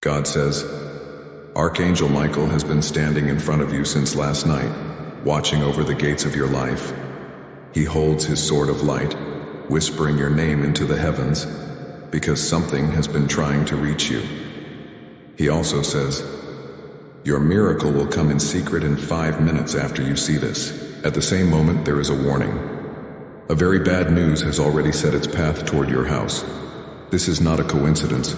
God says, Archangel Michael has been standing in front of you since last night, watching over the gates of your life. He holds his sword of light, whispering your name into the heavens, because something has been trying to reach you. He also says, your miracle will come in secret in 5 minutes after you see this. At the same moment, there is a warning. A very bad news has already set its path toward your house. This is not a coincidence,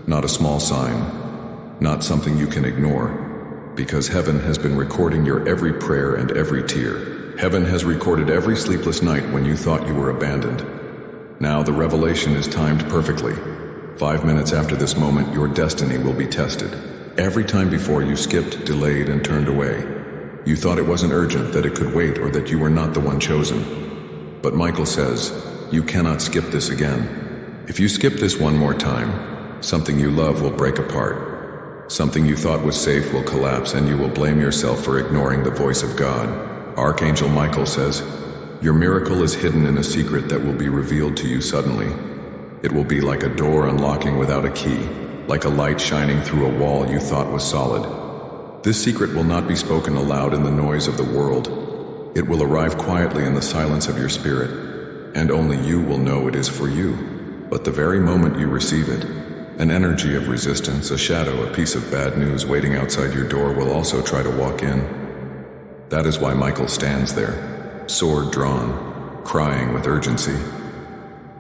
not a small sign, not something you can ignore, because heaven has been recording your every prayer and every tear. Heaven has recorded every sleepless night when you thought you were abandoned. Now the revelation is timed perfectly. 5 minutes after this moment, your destiny will be tested. Every time before, you skipped, delayed, and turned away. You thought it wasn't urgent, that it could wait, or that you were not the one chosen. But Michael says, you cannot skip this again. If you skip this one more time, something you love will break apart. Something you thought was safe will collapse, and you will blame yourself for ignoring the voice of God. Archangel Michael says, your miracle is hidden in a secret that will be revealed to you suddenly. It will be like a door unlocking without a key, like a light shining through a wall you thought was solid. This secret will not be spoken aloud in the noise of the world. It will arrive quietly in the silence of your spirit, and only you will know it is for you. But the very moment you receive it, an energy of resistance, a shadow, a piece of bad news waiting outside your door will also try to walk in. That is why Michael stands there, sword drawn, crying with urgency.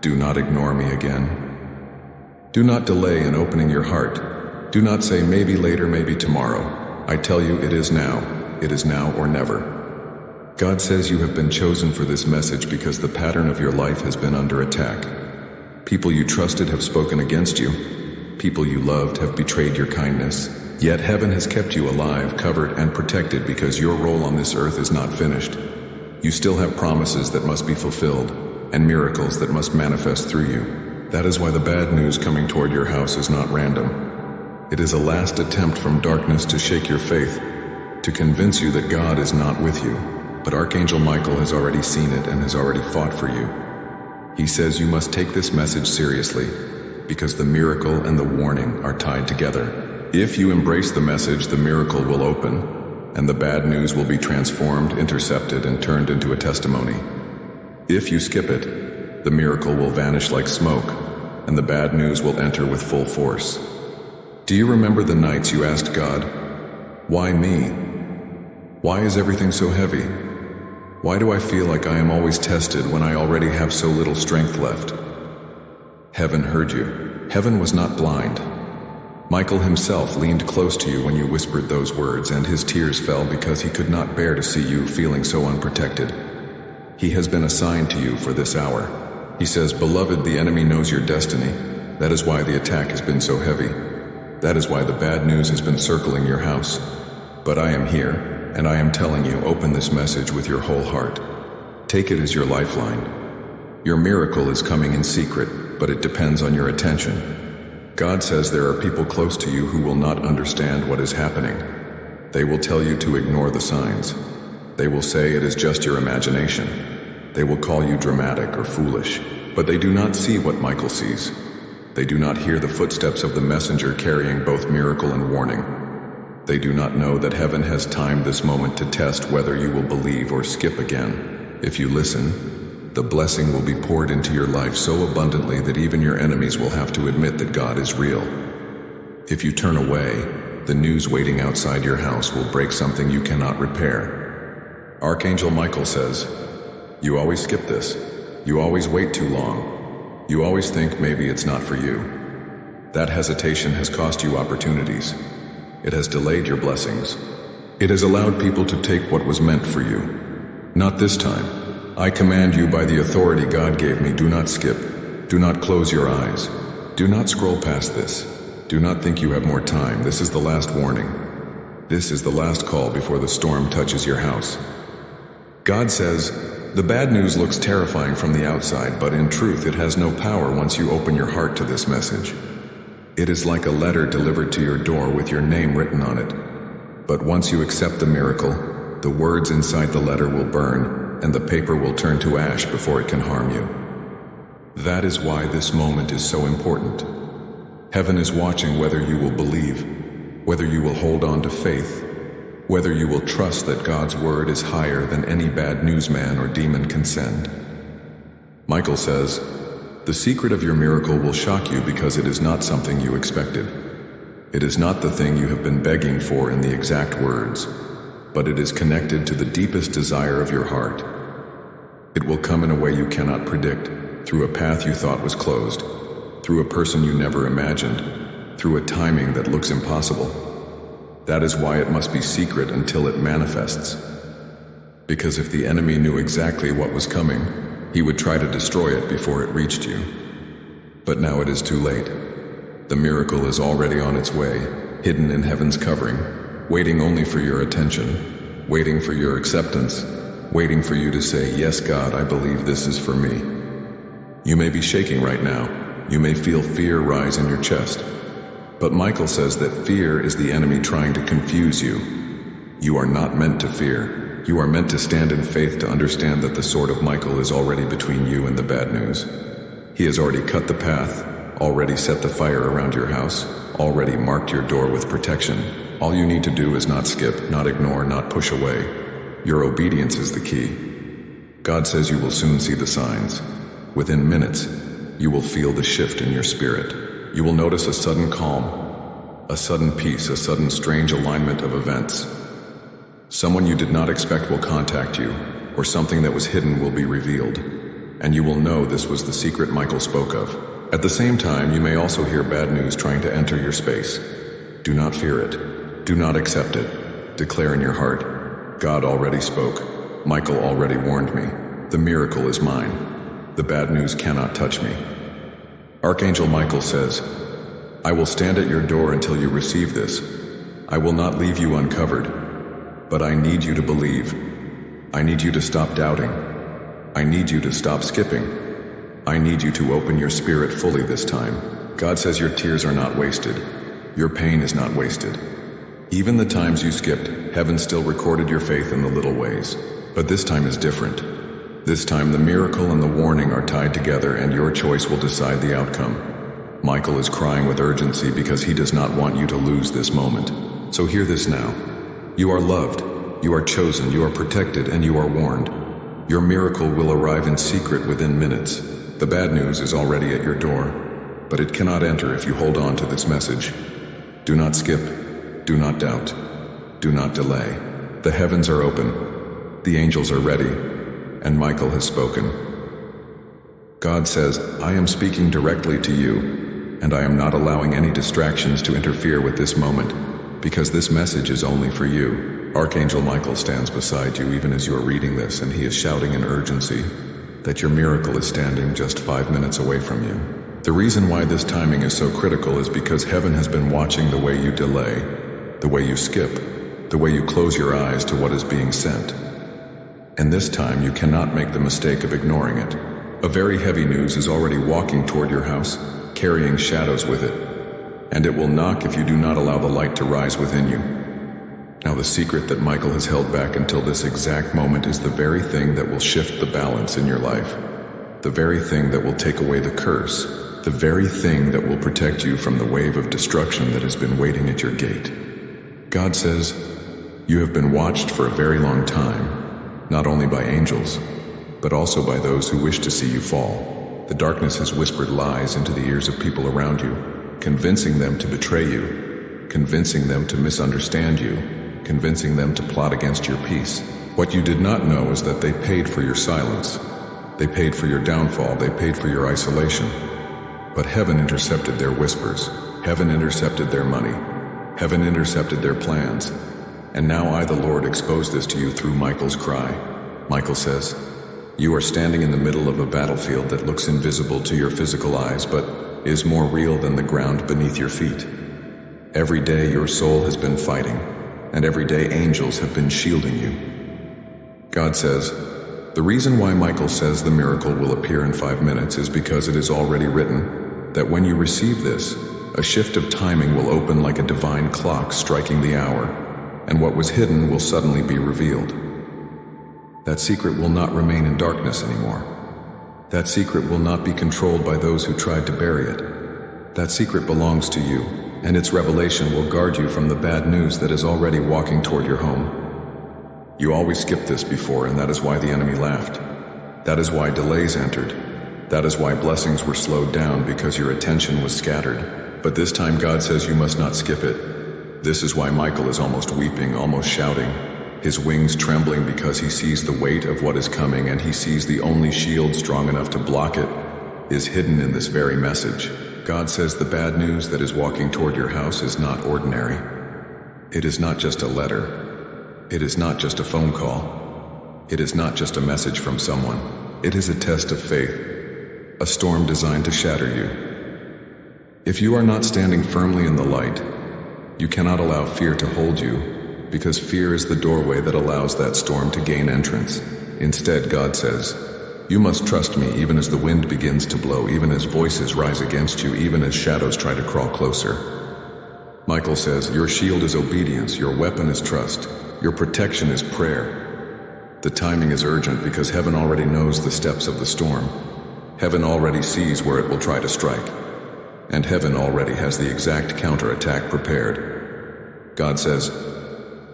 Do not ignore me again. Do not delay in opening your heart. Do not say maybe later, maybe tomorrow. I tell you, it is now. It is now or never. God says you have been chosen for this message because the pattern of your life has been under attack. People you trusted have spoken against you. People you loved have betrayed your kindness. Yet heaven has kept you alive, covered, and protected because your role on this earth is not finished. You still have promises that must be fulfilled, and miracles that must manifest through you. That is why the bad news coming toward your house is not random. It is a last attempt from darkness to shake your faith, to convince you that God is not with you. But Archangel Michael has already seen it and has already fought for you. He says you must take this message seriously, because the miracle and the warning are tied together. If you embrace the message, the miracle will open, and the bad news will be transformed, intercepted, and turned into a testimony. If you skip it, the miracle will vanish like smoke, and the bad news will enter with full force. Do you remember the nights you asked God, why me? Why is everything so heavy? Why do I feel like I am always tested when I already have so little strength left? Heaven heard you. Heaven was not blind. Michael himself leaned close to you when you whispered those words, and his tears fell because he could not bear to see you feeling so unprotected. He has been assigned to you for this hour. He says, beloved, the enemy knows your destiny. That is why the attack has been so heavy. That is why the bad news has been circling your house. But I am here, and I am telling you, open this message with your whole heart. Take it as your lifeline. Your miracle is coming in secret, but it depends on your attention. God says there are people close to you who will not understand what is happening. They will tell you to ignore the signs. They will say it is just your imagination. They will call you dramatic or foolish, but they do not see what Michael sees. They do not hear the footsteps of the messenger carrying both miracle and warning. They do not know that heaven has timed this moment to test whether you will believe or skip again. If you listen, the blessing will be poured into your life so abundantly that even your enemies will have to admit that God is real. If you turn away, the news waiting outside your house will break something you cannot repair. Archangel Michael says, you always skip this. You always wait too long. You always think maybe it's not for you. That hesitation has cost you opportunities. It has delayed your blessings. It has allowed people to take what was meant for you. Not this time. I command you by the authority God gave me, do not skip. Do not close your eyes. Do not scroll past this. Do not think you have more time. This is the last warning. This is the last call before the storm touches your house. God says, the bad news looks terrifying from the outside, but in truth it has no power once you open your heart to this message. It is like a letter delivered to your door with your name written on it. But once you accept the miracle, the words inside the letter will burn, and the paper will turn to ash before it can harm you. That is why this moment is so important. Heaven is watching whether you will believe. believe, whether you will hold on to faith, whether you will trust that God's word is higher than any bad newsman or demon can send. Michael says, the secret of your miracle will shock you because it is not something you expected. It is not the thing you have been begging for in the exact words, but it is connected to the deepest desire of your heart. It will come in a way you cannot predict, through a path you thought was closed, through a person you never imagined, through a timing that looks impossible. That is why it must be secret until it manifests. Because if the enemy knew exactly what was coming, he would try to destroy it before it reached you. But now it is too late. The miracle is already on its way, hidden in heaven's covering, waiting only for your attention, waiting for your acceptance, waiting for you to say, yes, God, I believe this is for me. You may be shaking right now. You may feel fear rise in your chest. But Michael says that fear is the enemy trying to confuse you. You are not meant to fear. You are meant to stand in faith to understand that the sword of Michael is already between you and the bad news. He has already cut the path, already set the fire around your house, already marked your door with protection. All you need to do is not skip, not ignore, not push away. Your obedience is the key. God says you will soon see the signs. Within minutes, you will feel the shift in your spirit. You will notice a sudden calm, a sudden peace, a sudden strange alignment of events. Someone you did not expect will contact you, or something that was hidden will be revealed, and you will know this was the secret Michael spoke of. At the same time, you may also hear bad news trying to enter your space. Do not fear it. Do not accept it. Declare in your heart, God already spoke. Michael already warned me. The miracle is mine. The bad news cannot touch me. Archangel Michael says, I will stand at your door until you receive this. I will not leave you uncovered, but I need you to believe. I need you to stop doubting. I need you to stop skipping. I need you to open your spirit fully this time. God says your tears are not wasted. Your pain is not wasted. Even the times you skipped, heaven still recorded your faith in the little ways. But this time is different. This time the miracle and the warning are tied together, and your choice will decide the outcome. Michael is crying with urgency because he does not want you to lose this moment. So hear this now. You are loved, you are chosen, you are protected, and you are warned. Your miracle will arrive in secret within minutes. The bad news is already at your door, but it cannot enter if you hold on to this message. Do not skip, do not doubt, do not delay. The heavens are open, the angels are ready, and Michael has spoken. God says, I am speaking directly to you, and I am not allowing any distractions to interfere with this moment, because this message is only for you. Archangel Michael stands beside you even as you are reading this, and he is shouting in urgency that your miracle is standing just 5 minutes away from you. The reason why this timing is so critical is because heaven has been watching the way you delay, the way you skip, the way you close your eyes to what is being sent. And this time you cannot make the mistake of ignoring it. A very heavy news is already walking toward your house, carrying shadows with it, and it will knock if you do not allow the light to rise within you. Now the secret that Michael has held back until this exact moment is the very thing that will shift the balance in your life, the very thing that will take away the curse, the very thing that will protect you from the wave of destruction that has been waiting at your gate. God says, you have been watched for a very long time, not only by angels, but also by those who wish to see you fall. The darkness has whispered lies into the ears of people around you, convincing them to betray you, convincing them to misunderstand you, convincing them to plot against your peace. What you did not know is that they paid for your silence. They paid for your downfall. They paid for your isolation. But heaven intercepted their whispers. Heaven intercepted their money. Heaven intercepted their plans. And now I, the Lord, expose this to you through Michael's cry. Michael says, you are standing in the middle of a battlefield that looks invisible to your physical eyes, but is more real than the ground beneath your feet. Every day your soul has been fighting, and every day angels have been shielding you. God says, the reason why Michael says the miracle will appear in 5 minutes is because it is already written that when you receive this, a shift of timing will open like a divine clock striking the hour, and what was hidden will suddenly be revealed. That secret will not remain in darkness anymore. That secret will not be controlled by those who tried to bury it. That secret belongs to you. and its revelation will guard you from the bad news that is already walking toward your home. You always skipped this before, and that is why the enemy laughed. That is why delays entered. That is why blessings were slowed down, because your attention was scattered. But this time God says you must not skip it. This is why Michael is almost weeping, almost shouting, his wings trembling because he sees the weight of what is coming, and he sees the only shield strong enough to block it is hidden in this very message. God says the bad news that is walking toward your house is not ordinary. It is not just a letter. It is not just a phone call. It is not just a message from someone. It is a test of faith, a storm designed to shatter you. If you are not standing firmly in the light, you cannot allow fear to hold you, because fear is the doorway that allows that storm to gain entrance. Instead, God says, you must trust me even as the wind begins to blow, even as voices rise against you, even as shadows try to crawl closer. Michael says, your shield is obedience, your weapon is trust, your protection is prayer. The timing is urgent because heaven already knows the steps of the storm. Heaven already sees where it will try to strike. And heaven already has the exact counterattack prepared. God says,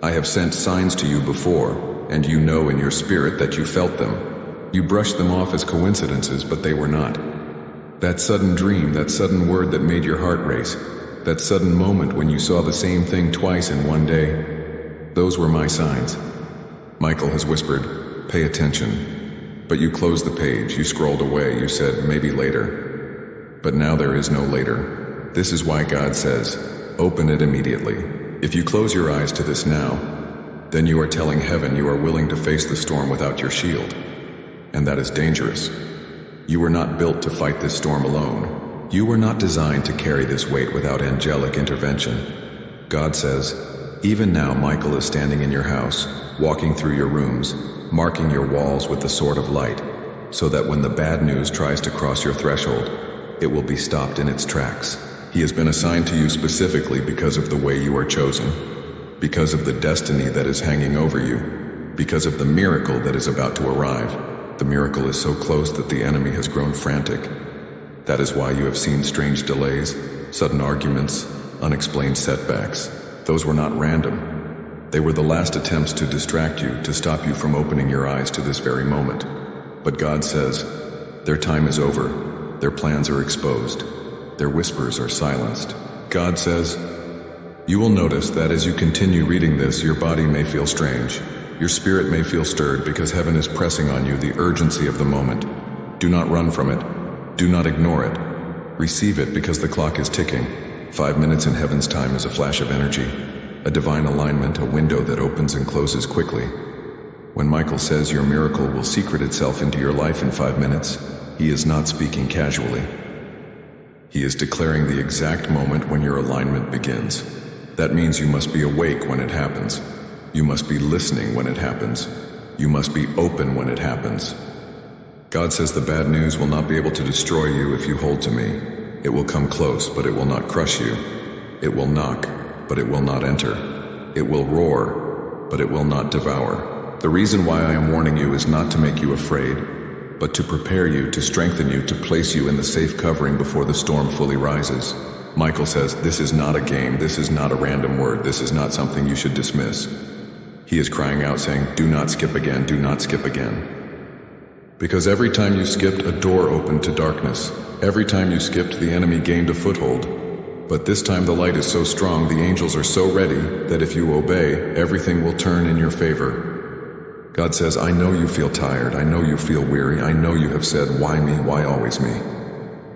I have sent signs to you before, and you know in your spirit that you felt them. You brushed them off as coincidences, but they were not. That sudden dream, that sudden word that made your heart race, that sudden moment when you saw the same thing twice in one day, those were my signs. Michael has whispered, pay attention. But you closed the page, you scrolled away, you said, maybe later. But now there is no later. This is why God says, open it immediately. If you close your eyes to this now, then you are telling heaven you are willing to face the storm without your shield. And that is dangerous. You were not built to fight this storm alone. You were not designed to carry this weight without angelic intervention. God says, even now Michael is standing in your house, walking through your rooms, marking your walls with the sword of light, so that when the bad news tries to cross your threshold, it will be stopped in its tracks. He has been assigned to you specifically because of the way you are chosen, because of the destiny that is hanging over you, because of the miracle that is about to arrive. The miracle is so close that the enemy has grown frantic. That is why you have seen strange delays, sudden arguments, unexplained setbacks. Those were not random. They were the last attempts to distract you, to stop you from opening your eyes to this very moment. But God says, their time is over, their plans are exposed, their whispers are silenced. God says, you will notice that as you continue reading this, your body may feel strange. Your spirit may feel stirred because heaven is pressing on you the urgency of the moment. Do not run from it. Do not ignore it. Receive it because the clock is ticking. 5 minutes in heaven's time is a flash of energy, a divine alignment, a window that opens and closes quickly. When Michael says your miracle will secret itself into your life in 5 minutes, he is not speaking casually. He is declaring the exact moment when your alignment begins. That means you must be awake when it happens. You must be listening when it happens. You must be open when it happens. God says the bad news will not be able to destroy you if you hold to me. It will come close, but it will not crush you. It will knock, but it will not enter. It will roar, but it will not devour. The reason why I am warning you is not to make you afraid, but to prepare you, to strengthen you, to place you in the safe covering before the storm fully rises. Michael says, this is not a game, this is not a random word, this is not something you should dismiss. He is crying out saying, do not skip again, do not skip again. Because every time you skipped, a door opened to darkness. Every time you skipped, the enemy gained a foothold. But this time the light is so strong, the angels are so ready, that if you obey, everything will turn in your favor. God says, I know you feel tired, I know you feel weary, I know you have said, why me, why always me?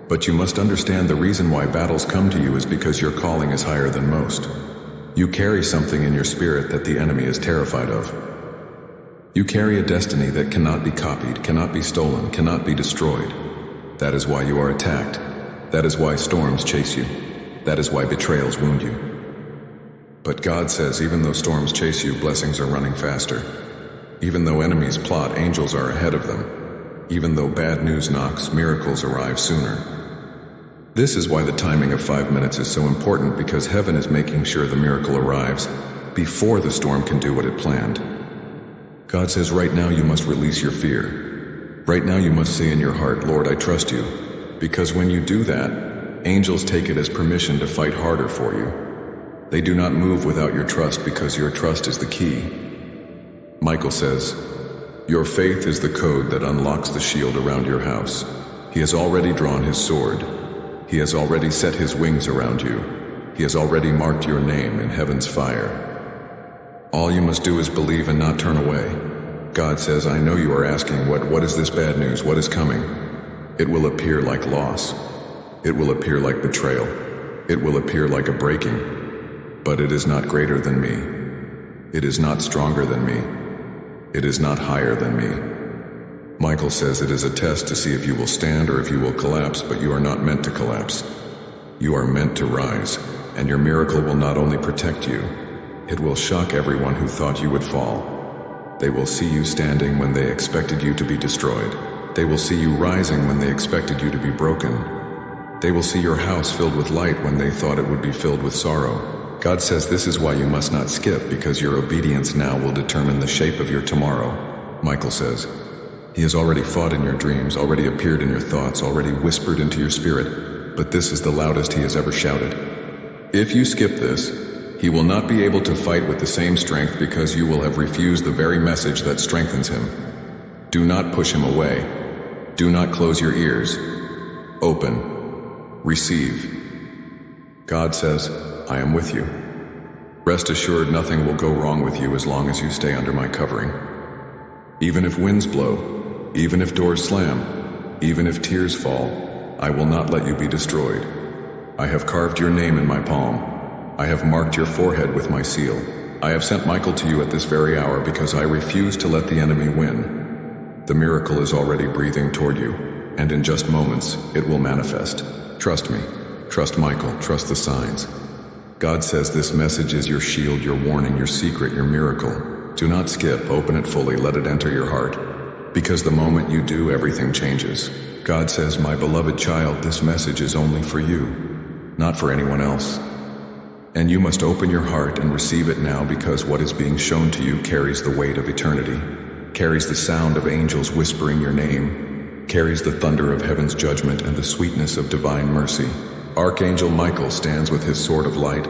But you must understand the reason why battles come to you is because your calling is higher than most. You carry something in your spirit that the enemy is terrified of. You carry a destiny that cannot be copied, cannot be stolen, cannot be destroyed. That is why you are attacked. That is why storms chase you. That is why betrayals wound you. But God says even though storms chase you, blessings are running faster. Even though enemies plot, angels are ahead of them. Even though bad news knocks, miracles arrive sooner. This is why the timing of 5 minutes is so important, because heaven is making sure the miracle arrives before the storm can do what it planned. God says right now you must release your fear. Right now you must say in your heart, Lord, I trust you. Because when you do that, Angels take it as permission to fight harder for you. They do not move without your trust because your trust is the key. Michael says, your faith is the code that unlocks the shield around your house. He has already drawn his sword. He has already set his wings around you. He has already marked your name in heaven's fire. All you must do is believe and not turn away. God says, I know you are asking, what is this bad news? What is coming? It will appear like loss. It will appear like betrayal. It will appear like a breaking. But it is not greater than me. It is not stronger than me. It is not higher than me. Michael says it is a test to see if you will stand or if you will collapse, but you are not meant to collapse. You are meant to rise, and your miracle will not only protect you, it will shock everyone who thought you would fall. They will see you standing when they expected you to be destroyed. They will see you rising when they expected you to be broken. They will see your house filled with light when they thought it would be filled with sorrow. God says this is why you must not skip, because your obedience now will determine the shape of your tomorrow. Michael says, he has already fought in your dreams, already appeared in your thoughts, already whispered into your spirit, but this is the loudest he has ever shouted. If you skip this, he will not be able to fight with the same strength because you will have refused the very message that strengthens him. Do not push him away. Do not close your ears. Open. Receive. God says, I am with you. Rest assured nothing will go wrong with you as long as you stay under my covering. Even if winds blow, even if doors slam, even if tears fall, I will not let you be destroyed. I have carved your name in my palm. I have marked your forehead with my seal. I have sent Michael to you at this very hour because I refuse to let the enemy win. The miracle is already breathing toward you, and in just moments, it will manifest. Trust me. Trust Michael. Trust the signs. God says this message is your shield, your warning, your secret, your miracle. Do not skip. Open it fully. Let it enter your heart. Because the moment you do, everything changes. God says, my beloved child, this message is only for you, not for anyone else. And you must open your heart and receive it now, because what is being shown to you carries the weight of eternity, carries the sound of angels whispering your name, carries the thunder of heaven's judgment and the sweetness of divine mercy. Archangel Michael stands with his sword of light,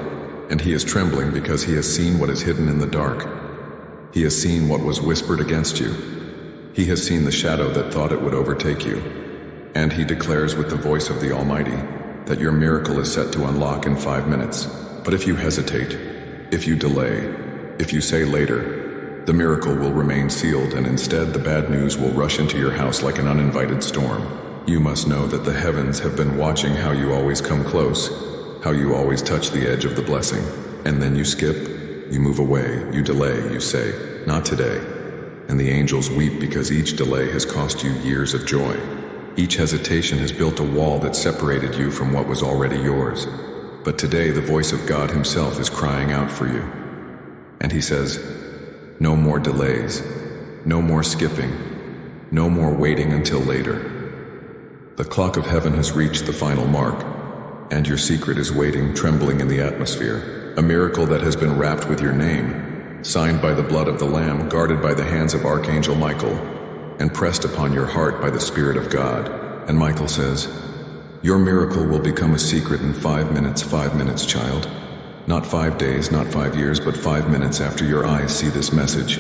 and he is trembling because he has seen what is hidden in the dark. He has seen what was whispered against you. He has seen the shadow that thought it would overtake you. And he declares with the voice of the Almighty that your miracle is set to unlock in 5 minutes. But if you hesitate, if you delay, if you say later, the miracle will remain sealed, and instead the bad news will rush into your house like an uninvited storm. You must know that the heavens have been watching how you always come close, how you always touch the edge of the blessing, and then you skip, you move away, you delay, you say, not today. And the angels weep because each delay has cost you years of joy. Each hesitation has built a wall that separated you from what was already yours. But today the voice of God himself is crying out for you. And he says, no more delays, no more skipping, no more waiting until later. The clock of heaven has reached the final mark, and your secret is waiting, trembling in the atmosphere. A miracle that has been wrapped with your name, signed by the blood of the Lamb, guarded by the hands of Archangel Michael, and pressed upon your heart by the Spirit of God. And Michael says, your miracle will become a secret in 5 minutes, 5 minutes, child. Not 5 days, not 5 years, but 5 minutes after your eyes see this message.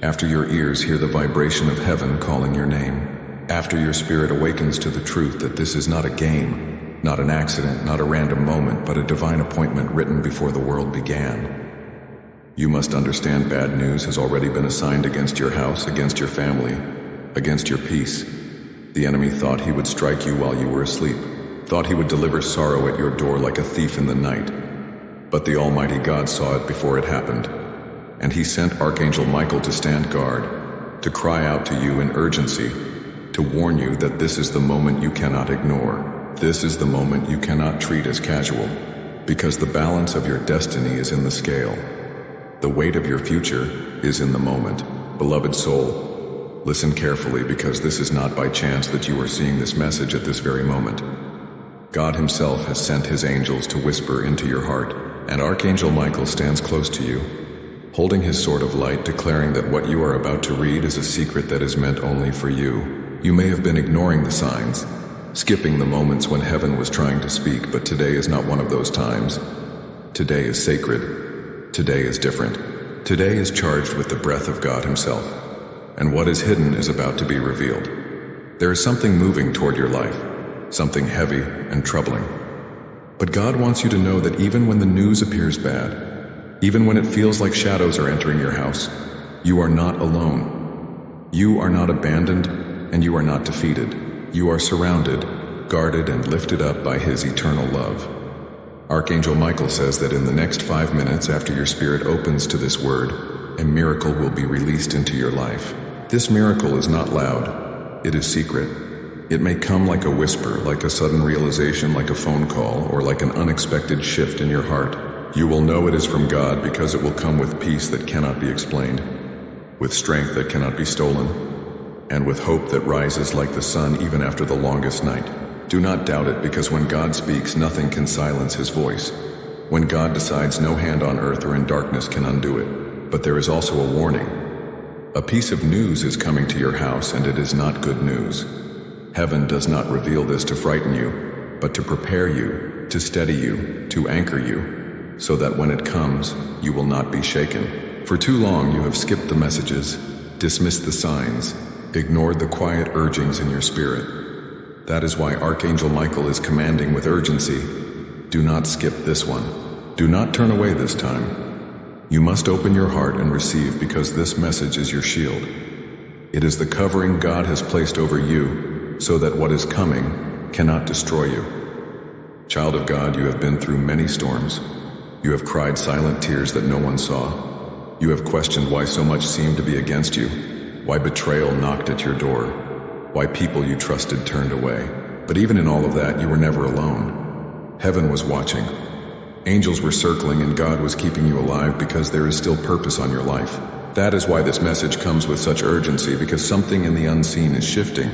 After your ears hear the vibration of heaven calling your name. After your spirit awakens to the truth that this is not a game, not an accident, not a random moment, but a divine appointment written before the world began. You must understand bad news has already been assigned against your house, against your family, against your peace. The enemy thought he would strike you while you were asleep, thought he would deliver sorrow at your door like a thief in the night. But the Almighty God saw it before it happened, and he sent Archangel Michael to stand guard, to cry out to you in urgency, to warn you that this is the moment you cannot ignore. This is the moment you cannot treat as casual, because the balance of your destiny is in the scale. The weight of your future is in the moment. Beloved soul, listen carefully, because this is not by chance that you are seeing this message at this very moment. God himself has sent his angels to whisper into your heart, and Archangel Michael stands close to you, holding his sword of light, declaring that what you are about to read is a secret that is meant only for you. You may have been ignoring the signs. skipping the moments when heaven was trying to speak, but today is not one of those times. Today is sacred. Today is different. Today is charged with the breath of God Himself, and what is hidden is about to be revealed. There is something moving toward your life, something heavy and troubling. But God wants you to know that even when the news appears bad, even when it feels like shadows are entering your house, you are not alone. You are not abandoned, and you are not defeated. You are surrounded, guarded, and lifted up by His eternal love. Archangel Michael says that in the next 5 minutes after your spirit opens to this word, a miracle will be released into your life. This miracle is not loud. It is secret. It may come like a whisper, like a sudden realization, like a phone call, or like an unexpected shift in your heart. You will know it is from God because it will come with peace that cannot be explained, with strength that cannot be stolen, and with hope that rises like the sun even after the longest night. Do not doubt it, because when God speaks, nothing can silence His voice. When God decides, no hand on earth or in darkness can undo it. But there is also a warning. A piece of news is coming to your house, and it is not good news. Heaven does not reveal this to frighten you, but to prepare you, to steady you, to anchor you, so that when it comes, you will not be shaken. For too long you have skipped the messages, dismissed the signs, ignored the quiet urgings in your spirit. That is why Archangel Michael is commanding with urgency, do not skip this one. Do not turn away this time. You must open your heart and receive, because this message is your shield. It is the covering God has placed over you, so that what is coming cannot destroy you. Child of God, you have been through many storms. You have cried silent tears that no one saw. You have questioned why so much seemed to be against you, why betrayal knocked at your door, why people you trusted turned away. But even in all of that, you were never alone. Heaven was watching. Angels were circling, and God was keeping you alive, because there is still purpose on your life. That is why this message comes with such urgency, because something in the unseen is shifting.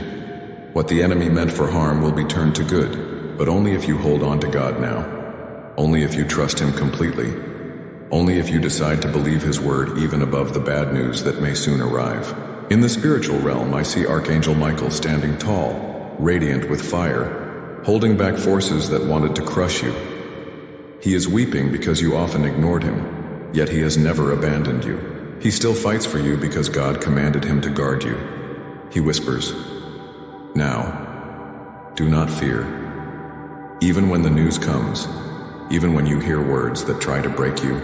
What the enemy meant for harm will be turned to good, but only if you hold on to God now. Only if you trust Him completely. Only if you decide to believe His word even above the bad news that may soon arrive. In the spiritual realm, I see Archangel Michael standing tall, radiant with fire, holding back forces that wanted to crush you. He is weeping because you often ignored Him, yet He has never abandoned you. He still fights for you because God commanded Him to guard you. He whispers, now, do not fear. Even when the news comes, even when you hear words that try to break you,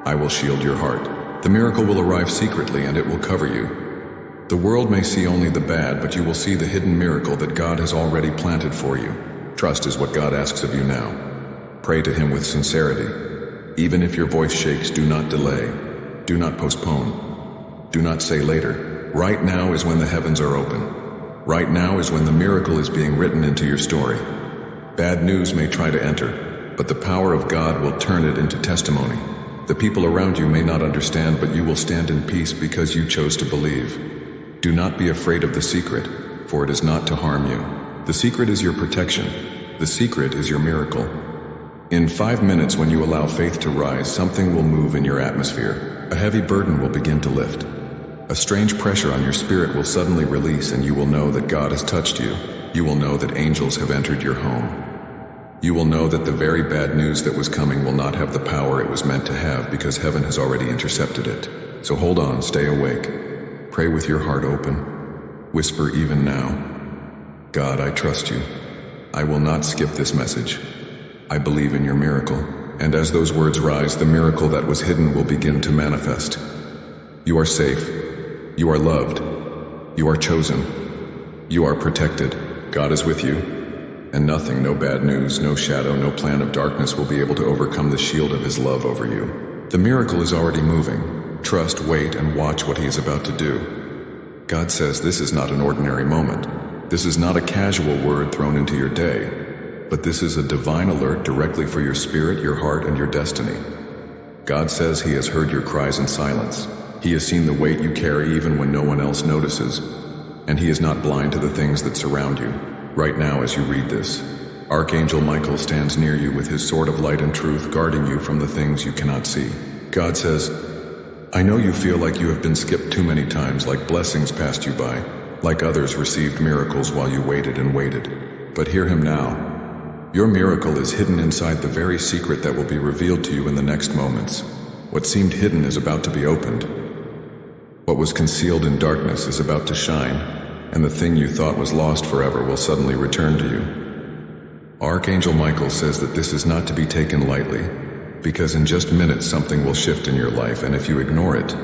I will shield your heart. The miracle will arrive secretly, and it will cover you. The world may see only the bad, but you will see the hidden miracle that God has already planted for you. Trust is what God asks of you now. Pray to Him with sincerity. Even if your voice shakes, do not delay. Do not postpone. Do not say later. Right now is when the heavens are open. Right now is when the miracle is being written into your story. Bad news may try to enter, but the power of God will turn it into testimony. The people around you may not understand, but you will stand in peace because you chose to believe. Do not be afraid of the secret, for it is not to harm you. The secret is your protection. The secret is your miracle. In 5 minutes, when you allow faith to rise, something will move in your atmosphere. A heavy burden will begin to lift. A strange pressure on your spirit will suddenly release, and you will know that God has touched you. You will know that angels have entered your home. You will know that the very bad news that was coming will not have the power it was meant to have, because heaven has already intercepted it. So hold on, stay awake. Pray with your heart open. Whisper even now, God, I trust you. I will not skip this message. I believe in your miracle. And as those words rise, the miracle that was hidden will begin to manifest. You are safe. You are loved. You are chosen. You are protected. God is with you. And nothing, no bad news, no shadow, no plan of darkness will be able to overcome the shield of His love over you. The miracle is already moving. Trust, wait, and watch what He is about to do. God says this is not an ordinary moment. This is not a casual word thrown into your day, but this is a divine alert directly for your spirit, your heart, and your destiny. God says He has heard your cries in silence. He has seen the weight you carry even when no one else notices, and He is not blind to the things that surround you. Right now, as you read this, Archangel Michael stands near you with his sword of light and truth, guarding you from the things you cannot see. God says, I know you feel like you have been skipped too many times, like blessings passed you by, like others received miracles while you waited and waited. but hear him now. Your miracle is hidden inside the very secret that will be revealed to you in the next moments. What seemed hidden is about to be opened. What was concealed in darkness is about to shine, and the thing you thought was lost forever will suddenly return to you. Archangel Michael says that this is not to be taken lightly, because in just minutes something will shift in your life, and if you ignore it,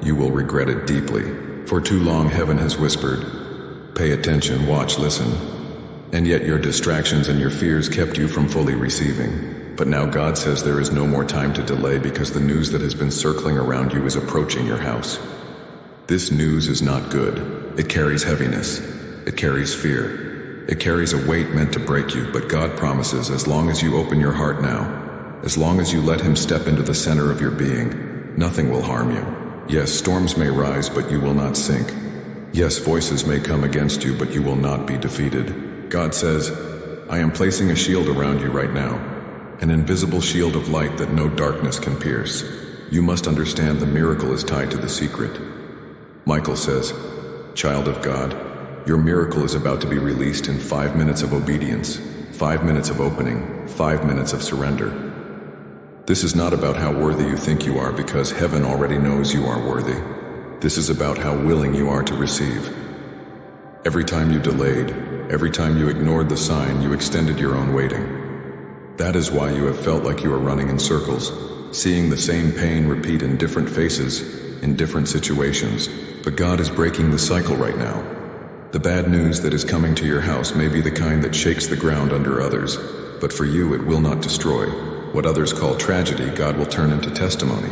you will regret it deeply. For too long heaven has whispered, pay attention, watch, listen, and yet your distractions and your fears kept you from fully receiving. But now God says there is no more time to delay, because the news that has been circling around you is approaching your house. This news is not good. It carries heaviness. It carries fear. It carries a weight meant to break you, but God promises as long as you open your heart now, as long as you let him step into the center of your being, nothing will harm you. Yes, storms may rise, but you will not sink. Yes, voices may come against you, but you will not be defeated. God says, I am placing a shield around you right now, an invisible shield of light that no darkness can pierce. You must understand the miracle is tied to the secret. Michael says, child of God, your miracle is about to be released in 5 minutes of obedience, 5 minutes of opening, 5 minutes of surrender. This is not about how worthy you think you are, because heaven already knows you are worthy. This is about how willing you are to receive. Every time you delayed, every time you ignored the sign, you extended your own waiting. That is why you have felt like you are running in circles, seeing the same pain repeat in different faces, in different situations. But God is breaking the cycle right now. The bad news that is coming to your house may be the kind that shakes the ground under others, but for you it will not destroy. What others call tragedy, God will turn into testimony.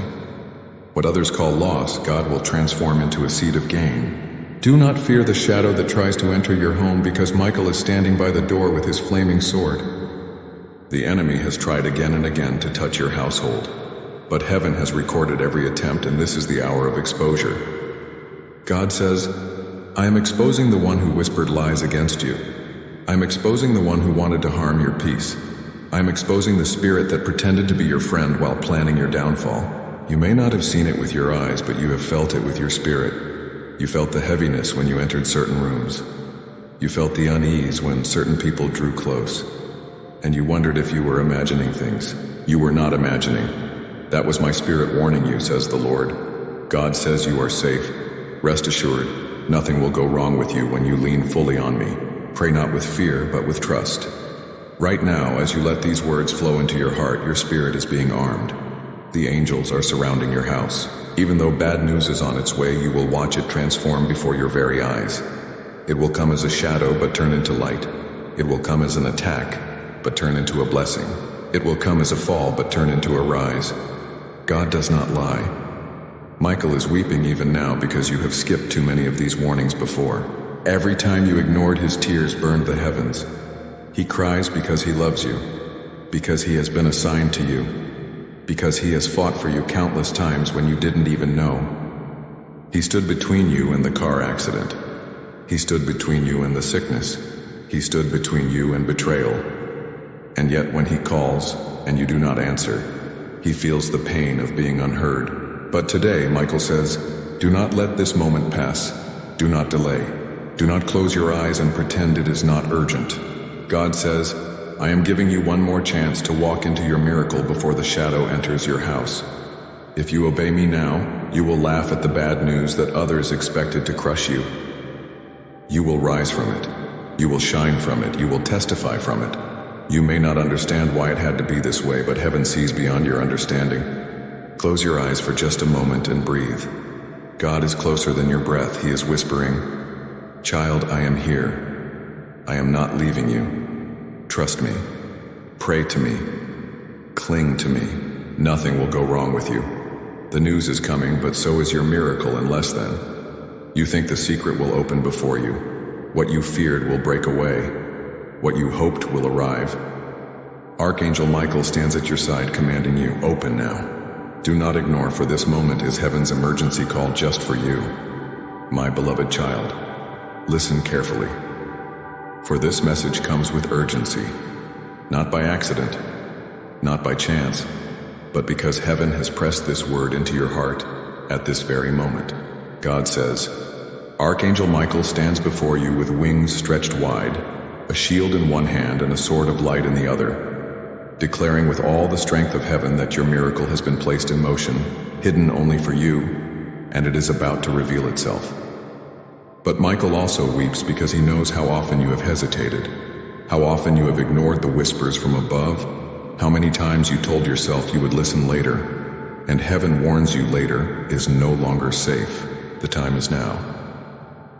What others call loss, God will transform into a seed of gain. Do not fear the shadow that tries to enter your home, because Michael is standing by the door with his flaming sword. The enemy has tried again and again to touch your household, but heaven has recorded every attempt, and this is the hour of exposure. God says, I am exposing the one who whispered lies against you. I am exposing the one who wanted to harm your peace. I am exposing the spirit that pretended to be your friend while planning your downfall. You may not have seen it with your eyes, but you have felt it with your spirit. You felt the heaviness when you entered certain rooms. You felt the unease when certain people drew close. And you wondered if you were imagining things. You were not imagining. That was my spirit warning you, says the Lord. God says you are safe. Rest assured, nothing will go wrong with you when you lean fully on me. Pray not with fear, but with trust. Right now, as you let these words flow into your heart, your spirit is being armed. The angels are surrounding your house. Even though bad news is on its way, you will watch it transform before your very eyes. It will come as a shadow, but turn into light. It will come as an attack, but turn into a blessing. It will come as a fall, but turn into a rise. God does not lie. Michael is weeping even now because you have skipped too many of these warnings before. Every time you ignored, his tears burned the heavens. He cries because he loves you, because he has been assigned to you, because he has fought for you countless times when you didn't even know. He stood between you and the car accident. He stood between you and the sickness. He stood between you and betrayal. And yet when he calls and you do not answer, he feels the pain of being unheard. But today, Michael says, do not let this moment pass. Do not delay. Do not close your eyes and pretend it is not urgent. God says, I am giving you one more chance to walk into your miracle before the shadow enters your house. If you obey me now, you will laugh at the bad news that others expected to crush you. You will rise from it. You will shine from it. You will testify from it. You may not understand why it had to be this way, but heaven sees beyond your understanding. Close your eyes for just a moment and breathe. God is closer than your breath. He is whispering, child, I am here. I am not leaving you. Trust me. Pray to me. Cling to me. Nothing will go wrong with you. The news is coming, but so is your miracle in less than. You think the secret will open before you. What you feared will break away. What you hoped will arrive. Archangel Michael stands at your side, commanding you, open now. Do not ignore, for this moment is heaven's emergency call just for you. My beloved child, listen carefully. For this message comes with urgency, not by accident, not by chance, but because heaven has pressed this word into your heart at this very moment. God says, Archangel Michael stands before you with wings stretched wide, a shield in one hand and a sword of light in the other, declaring with all the strength of heaven that your miracle has been placed in motion, hidden only for you, and it is about to reveal itself. But Michael also weeps because he knows how often you have hesitated, how often you have ignored the whispers from above, how many times you told yourself you would listen later, and heaven warns you later is no longer safe. The time is now.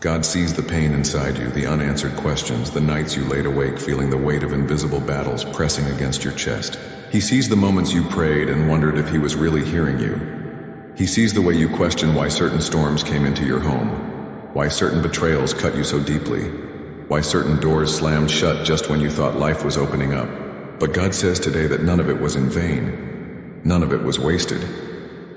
God sees the pain inside you, the unanswered questions, the nights you laid awake feeling the weight of invisible battles pressing against your chest. He sees the moments you prayed and wondered if he was really hearing you. He sees the way you question why certain storms came into your home, why certain betrayals cut you so deeply, why certain doors slammed shut just when you thought life was opening up. But God says today that none of it was in vain. None of it was wasted.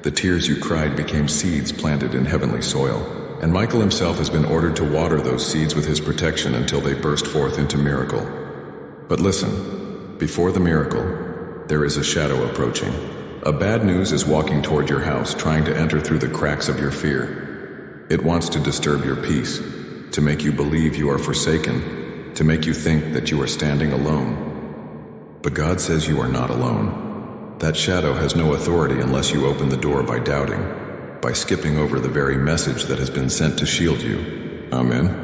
The tears you cried became seeds planted in heavenly soil, and Michael himself has been ordered to water those seeds with his protection until they burst forth into miracle. But listen, before the miracle, there is a shadow approaching. A bad news is walking toward your house, trying to enter through the cracks of your fear. It wants to disturb your peace, to make you believe you are forsaken, to make you think that you are standing alone. But God says you are not alone. That shadow has no authority unless you open the door by doubting, by skipping over the very message that has been sent to shield you. Amen.